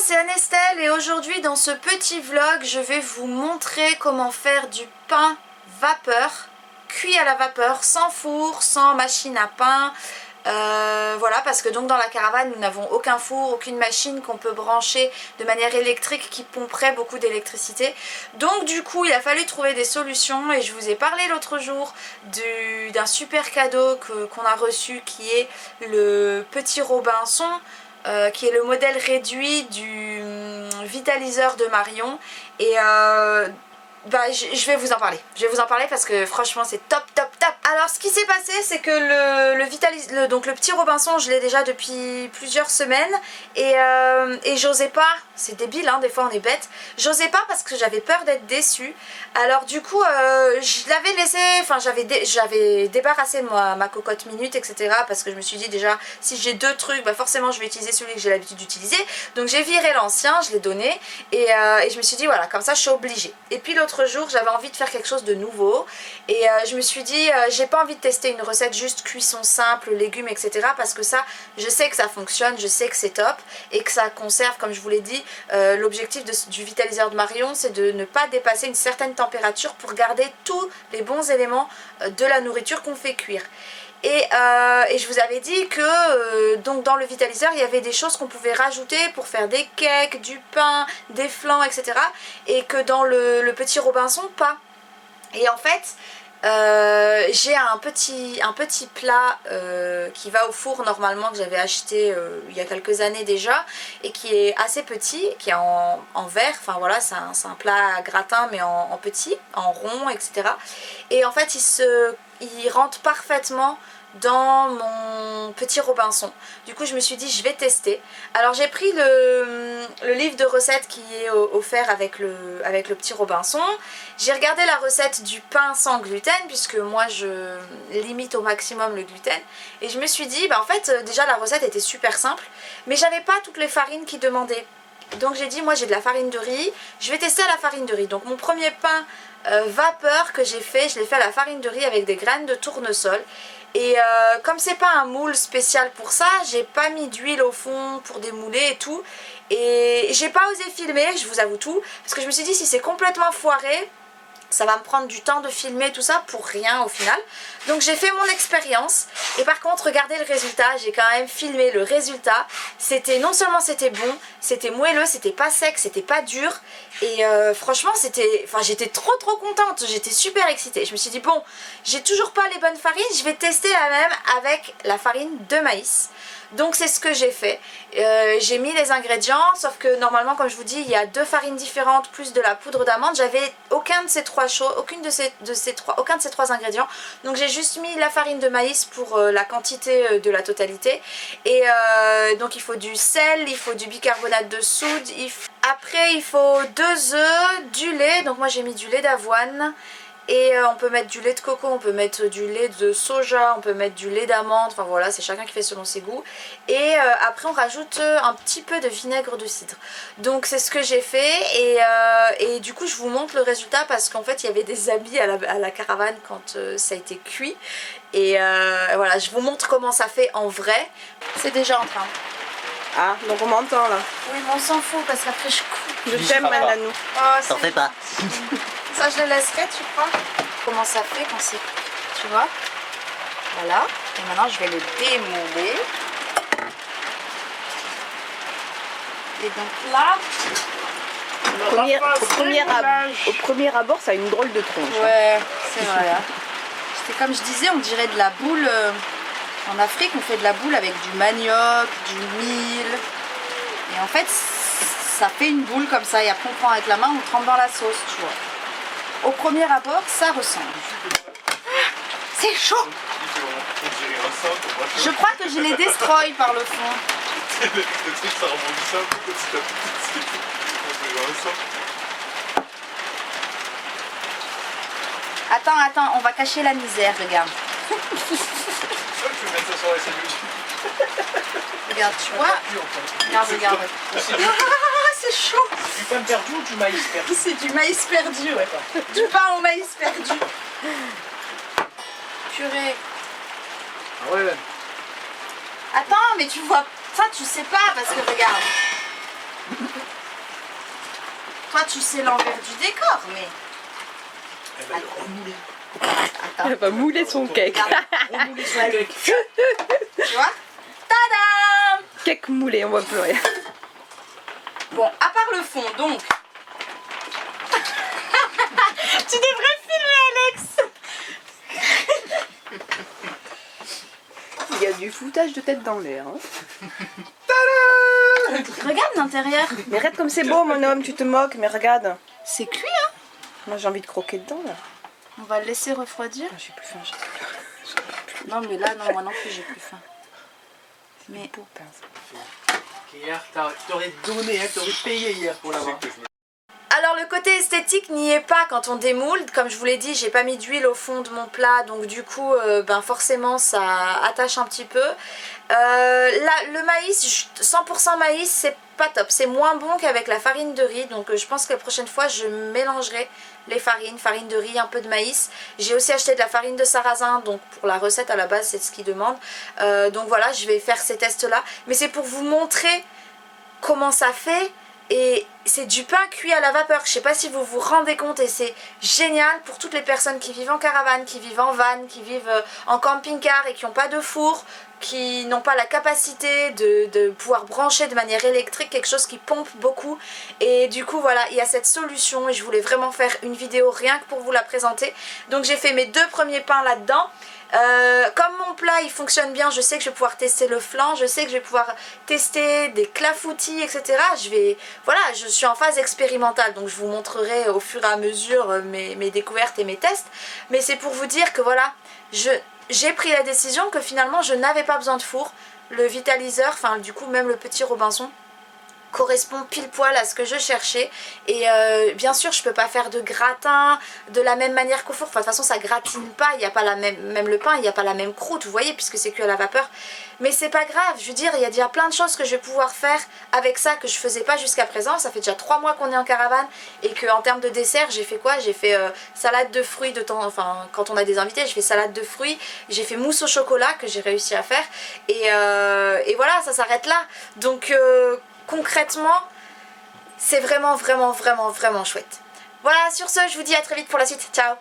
c'est Anne-Estelle et aujourd'hui dans ce petit vlog je vais vous montrer comment faire du pain vapeur, cuit à la vapeur, sans four, sans machine à pain. Voilà, parce que donc dans la caravane nous n'avons aucun four, aucune machine qu'on peut brancher de manière électrique qui pomperait beaucoup d'électricité. Donc du coup il a fallu trouver des solutions et je vous ai parlé l'autre jour d'un super cadeau qu'on a reçu qui est le Petit Robinson. Qui est le modèle réduit du vitaliseur de Marion et je vais vous en parler. Je vais vous en parler parce que franchement c'est top top top. Alors ce qui s'est passé c'est que le Petit Robinson je l'ai déjà depuis plusieurs semaines et j'osais pas, c'est débile hein, des fois on est bête, j'osais pas parce que j'avais peur d'être déçue. Alors du coup je l'avais laissé, enfin j'avais débarrassé ma cocotte minute etc. parce que je me suis dit déjà si j'ai deux trucs bah forcément je vais utiliser celui que j'ai l'habitude d'utiliser. Donc j'ai viré l'ancien, je l'ai donné et je me suis dit voilà comme ça je suis obligée. Et puis l'autre jour j'avais envie de faire quelque chose de nouveau et je me suis dit j'ai pas envie de tester une recette juste cuisson simple, légumes etc. parce que ça je sais que ça fonctionne, je sais que c'est top et que ça conserve comme je vous l'ai dit. L'objectif du vitaliseur de Marion c'est de ne pas dépasser une certaine température pour garder tous les bons éléments de la nourriture qu'on fait cuire. Et je vous avais dit que donc dans le vitaliseur il y avait des choses qu'on pouvait rajouter pour faire des cakes, du pain, des flans etc. Et que dans le Petit Robinson pas. Et en fait j'ai un petit plat qui va au four normalement que j'avais acheté il y a quelques années déjà et qui est assez petit, qui est en verre, enfin voilà c'est un plat à gratin mais en petit, en rond etc. Et en fait il rentre parfaitement dans mon Petit Robinson. Du coup je me suis dit je vais tester. Alors j'ai pris le livre de recettes qui est offert avec le Petit Robinson. J'ai regardé la recette du pain sans gluten puisque moi je limite au maximum le gluten et je me suis dit bah en fait déjà la recette était super simple mais j'avais pas toutes les farines qui demandaient. Donc j'ai dit moi j'ai de la farine de riz, je vais tester à la farine de riz. Donc mon premier pain vapeur que j'ai fait, je l'ai fait à la farine de riz avec des graines de tournesol. Et comme c'est pas un moule spécial pour ça, j'ai pas mis d'huile au fond pour démouler et tout. Et j'ai pas osé filmer, je vous avoue tout, parce que je me suis dit si c'est complètement foiré, ça va me prendre du temps de filmer tout ça pour rien au final. Donc j'ai fait mon expérience et par contre regardez le résultat, j'ai quand même filmé le résultat. C'était non seulement c'était bon, c'était moelleux, c'était pas sec, c'était pas dur et franchement j'étais trop contente, j'étais super excitée. Je me suis dit bon, j'ai toujours pas les bonnes farines, je vais tester la même avec la farine de maïs. Donc c'est ce que j'ai fait, j'ai mis les ingrédients, sauf que normalement comme je vous dis il y a deux farines différentes plus de la poudre d'amande, j'avais aucun de ces trois ingrédients, donc j'ai juste mis la farine de maïs pour la quantité de la totalité, et donc il faut du sel, il faut du bicarbonate de soude, après il faut 2 œufs, du lait, donc moi j'ai mis du lait d'avoine. Et on peut mettre du lait de coco, on peut mettre du lait de soja, on peut mettre du lait d'amande, enfin voilà, c'est chacun qui fait selon ses goûts. Et après on rajoute un petit peu de vinaigre de cidre. Donc c'est ce que j'ai fait et du coup je vous montre le résultat parce qu'en fait il y avait des amis à la caravane quand ça a été cuit. Et voilà, je vous montre comment ça fait en vrai. C'est déjà en train. Ah, donc on m'entend là. Oui mais on s'en fout parce qu'après je coupe. Je t'aime Mananou. Oh, t'en fais pas. Ça je le laisserai tu crois? Comment ça fait quand c'est... Tu vois? Voilà. Et maintenant je vais le démouler. Et donc là... Au premier abord ça a une drôle de tronche. Ouais, c'est vrai. Hein. C'était comme je disais, on dirait de la boule... En Afrique on fait de la boule avec du manioc, du mil. Et en fait ça fait une boule comme ça. Et après on prend avec la main, on trempe dans la sauce, tu vois. Au premier abord, ça ressemble. C'est chaud! Je crois que je les destroy par le fond. Le truc ça rebondit ça un peu petit à petit. Attends, on va cacher la misère, regarde. C'est ça que tu veux mettre ça sur la cellule. Regarde, tu vois? Regarde. C'est chaud! C'est du pain perdu ou du maïs perdu? C'est du maïs perdu, ouais. Du pain au maïs perdu. Purée. Ah ouais. Attends, mais tu vois, ça tu sais pas parce que regarde. Toi, tu sais l'envers du décor, mais... Elle va le remouler. Elle va mouler son cake. Remouler son cake. Tu vois? Tadam! Cake moulé, on voit plus rien. Bon, à part le fond, donc... Tu devrais filmer, Alex! Il y a du foutage de tête dans l'air. Hein. Regarde l'intérieur. Mais regarde comme c'est beau, mon homme, tu te moques, mais regarde. C'est cuit, hein? Moi j'ai envie de croquer dedans là. On va le laisser refroidir. Ah, j'ai plus faim, j'ai plus Non, mais là, non, moi non plus, j'ai plus faim. Mais... beau, pince. Hier, t'aurais donné, hein, t'aurais payé hier pour l'avoir. Alors le côté esthétique n'y est pas quand on démoule. Comme je vous l'ai dit, j'ai pas mis d'huile au fond de mon plat, donc du coup ben forcément ça attache un petit peu. Là, le maïs, 100% maïs, c'est pas top, c'est moins bon qu'avec la farine de riz, donc je pense que la prochaine fois je mélangerai les farine de riz, un peu de maïs. J'ai aussi acheté de la farine de sarrasin, donc pour la recette à la base c'est ce qu'ils demandent. Donc voilà, je vais faire ces tests là, mais c'est pour vous montrer comment ça fait. Et c'est du pain cuit à la vapeur, je sais pas si vous vous rendez compte, et c'est génial pour toutes les personnes qui vivent en caravane, qui vivent en van, qui vivent en camping-car et qui n'ont pas de four, qui n'ont pas la capacité de pouvoir brancher de manière électrique quelque chose qui pompe beaucoup. Et du coup voilà, il y a cette solution et je voulais vraiment faire une vidéo rien que pour vous la présenter. Donc j'ai fait mes 2 premiers pains là-dedans. Comme mon plat il fonctionne bien, je sais que je vais pouvoir tester le flan, je sais que je vais pouvoir tester des clafoutis, etc. Voilà, je suis en phase expérimentale, donc je vous montrerai au fur et à mesure mes découvertes et mes tests. Mais c'est pour vous dire que voilà, j'ai pris la décision que finalement je n'avais pas besoin de four. Le vitaliseur, enfin du coup même le petit Robinson, correspond pile poil à ce que je cherchais. Et bien sûr je peux pas faire de gratin de la même manière qu'au four, enfin de toute façon ça gratine pas, il n'y a pas la même le pain, il n'y a pas la même croûte, vous voyez, puisque c'est cuit à la vapeur. Mais c'est pas grave, je veux dire, il y a déjà plein de choses que je vais pouvoir faire avec ça que je faisais pas jusqu'à présent. Ça fait déjà 3 mois qu'on est en caravane et que en termes de dessert j'ai fait quoi? J'ai fait salade de fruits de temps, enfin quand on a des invités j'ai fait salade de fruits, j'ai fait mousse au chocolat que j'ai réussi à faire et voilà, ça s'arrête là. Donc concrètement, c'est vraiment chouette. Voilà, sur ce, je vous dis à très vite pour la suite. Ciao!